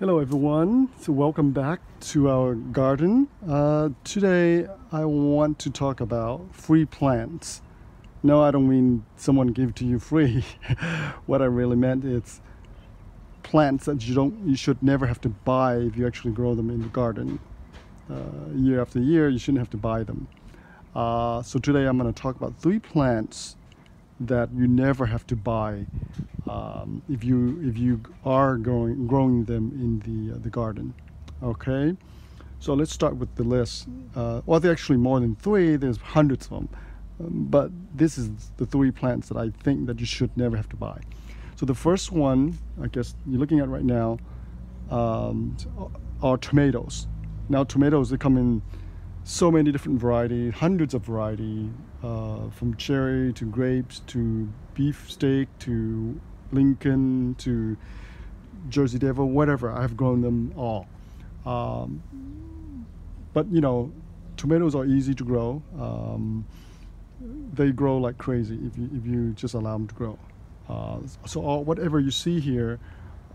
Hello everyone, so welcome back to our garden. Today I want to talk about free plants. No, I don't mean someone give to you free. What I really meant is plants that you should never have to buy if you actually grow them in the garden. Year after year, you shouldn't have to buy them. So today I'm going to talk about three plants that you never have to buy if you are growing them in the garden. Okay, so let's start with the list. Well, there's actually more than three. There's hundreds of them, but this is the three plants that I think that you should never have to buy. So the first one, I guess you're looking at right now, are tomatoes. Now tomatoes, they come in so many different varieties, hundreds of varieties, from cherry to grapes to beefsteak to Lincoln to Jersey Devil, whatever. I've grown them all. Um, but tomatoes are easy to grow. They grow like crazy if you just allow them to grow. So whatever you see here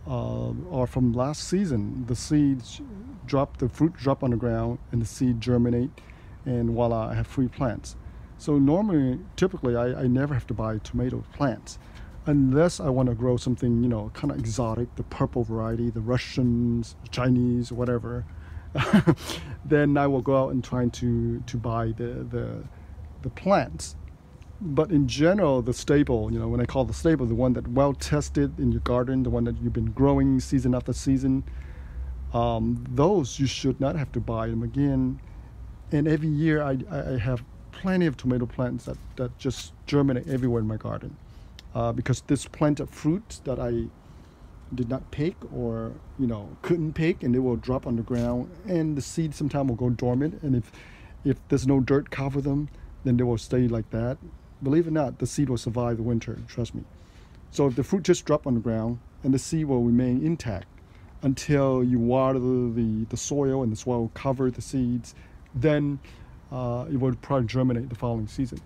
are from last season. The seeds drop, the fruit drop on the ground, and the seed germinate, and voila, I have free plants. So typically, I never have to buy tomato plants, unless I want to grow something, kind of exotic, the purple variety, the Russians, Chinese, whatever. Then I will go out and try to buy the plants. But in general, the staple, when I call the staple, the one that well tested in your garden, the one that you've been growing season after season, those you should not have to buy them again. And every year I have plenty of tomato plants that just germinate everywhere in my garden, because this plant of fruit that I did not pick or couldn't pick, and they will drop on the ground, and the seeds sometimes will go dormant, and if there's no dirt cover them, then they will stay like that. Believe it or not, the seed will survive the winter, trust me. So if the fruit just drop on the ground, and the seed will remain intact until you water the soil, and the soil will cover the seeds, then it will probably germinate the following season.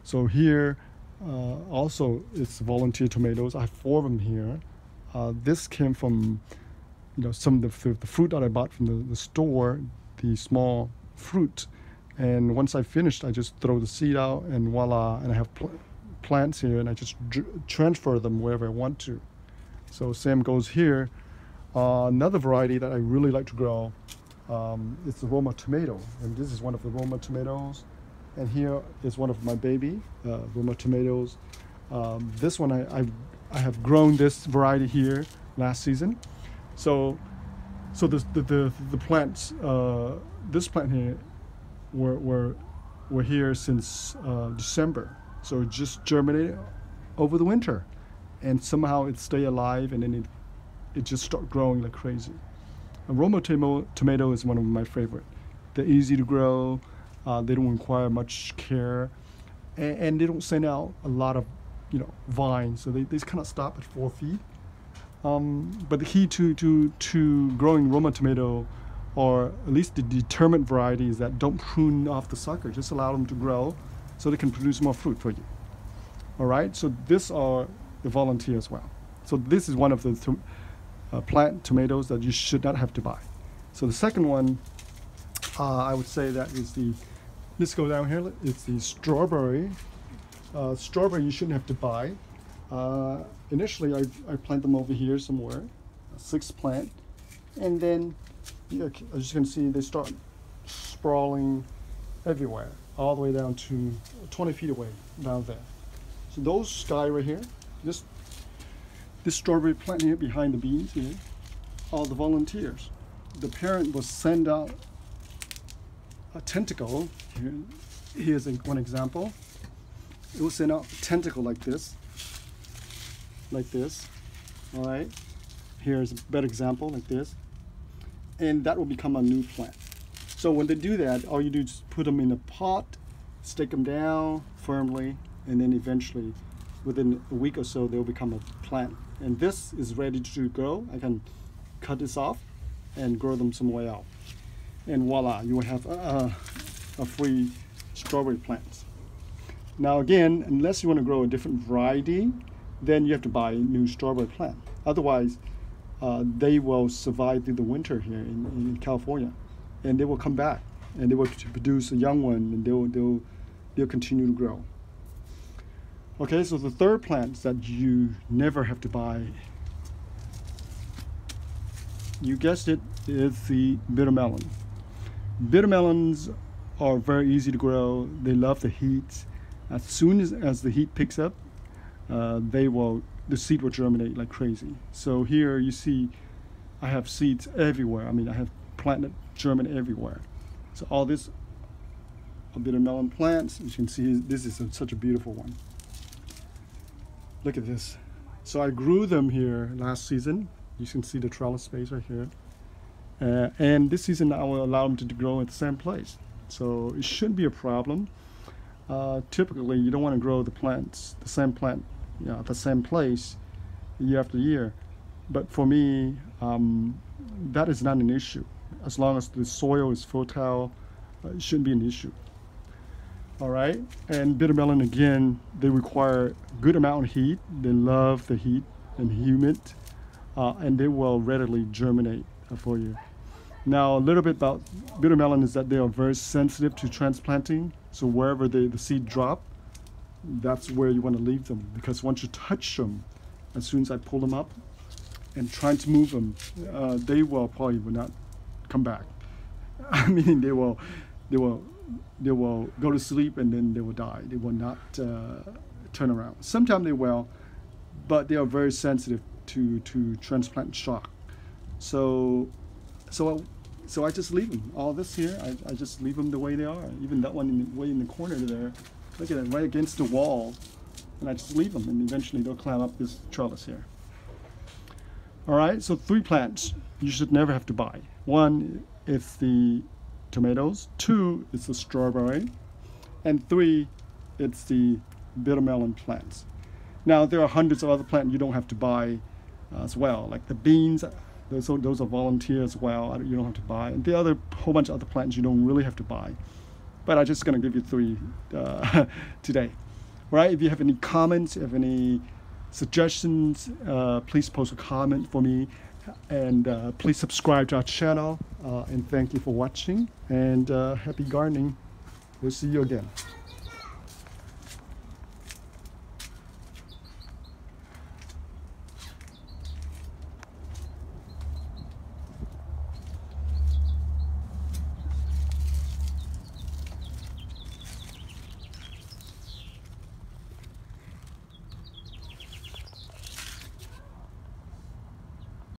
So here also it's volunteer tomatoes. I have four of them here. This came from some of the fruit that I bought from the store, the small fruit. And once I finished, I just throw the seed out, and voila, and I have plants here, and I just transfer them wherever I want to. So same goes here. Another variety that I really like to grow is the Roma tomato, and this is one of the Roma tomatoes. And here is one of my baby Roma tomatoes. This one I have grown this variety here last season. So the plants, this plant here, were here since December. So it just germinated over the winter, and somehow it stayed alive, and then it just started growing like crazy. A Roma tomato is one of my favorite. They're easy to grow. They don't require much care, and they don't send out a lot of vines. So they kind of stop at 4 feet. But the key to growing Roma tomato, or at least the determined varieties that don't prune off the sucker, just allow them to grow so they can produce more fruit for you. All right, so these are the volunteer as well. So this is one of the plant tomatoes that you should not have to buy. So the second one, I would say that is let's go down here, it's the strawberry. Strawberry you shouldn't have to buy. Initially I plant them over here somewhere, 6 plant, and then as you can see, they start sprawling everywhere, all the way down to 20 feet away down there. So those guy right here, this strawberry plant here behind the beans here, are the volunteers. The parent will send out a tentacle. Here's one example. It will send out a tentacle like this. All right. Here's a better example like this. And that will become a new plant. So when they do that, all you do is put them in a pot, stick them down firmly, and then eventually, within a week or so, they'll become a plant. And this is ready to grow. I can cut this off and grow them somewhere else. And voila, you will have a free strawberry plant. Now again, unless you want to grow a different variety, then you have to buy a new strawberry plant. Otherwise, they will survive through the winter here in California, and they will come back and they will produce a young one, and they'll continue to grow. Okay, so the third plant that you never have to buy, you guessed it, is the bitter melon. Bitter melons are very easy to grow. They love the heat. As soon as the heat picks up, the seed will germinate like crazy. So here you see I have seeds everywhere. I mean, I have planted germinate everywhere. So all this are bitter melon plants. You can see this is such a beautiful one. Look at this. So I grew them here last season. You can see the trellis space right here. And this season I will allow them to grow at the same place. So it shouldn't be a problem. Typically you don't want to grow the plants, the same plant, at the same place year after year. But for me, that is not an issue. As long as the soil is fertile, it shouldn't be an issue. All right, and bitter melon, again, they require good amount of heat. They love the heat and humid, and they will readily germinate for you. Now, a little bit about bitter melon is that they are very sensitive to transplanting. So wherever the seed drop, that's where you want to leave them, because once you touch them, as soon as I pull them up and trying to move them, they will not come back. I mean, they will go to sleep and then they will die. They will not turn around. Sometimes they will, but they are very sensitive to transplant shock. So I just leave them. All this here, I just leave them the way they are. Even that one way in the corner there, look at it, right against the wall. And I just leave them, and eventually they'll climb up this trellis here. All right, so 3 plants you should never have to buy. 1 is the tomatoes, 2 is the strawberry, and 3 it's the bitter melon plants. Now there are hundreds of other plants you don't have to buy as well, like the beans. Those are volunteer as well. You don't have to buy, and the other whole bunch of other plants you don't really have to buy. But I'm just going to give you 3 today. All right. If you have any comments, if any suggestions, please post a comment for me, and please subscribe to our channel. And thank you for watching. And happy gardening. We'll see you again.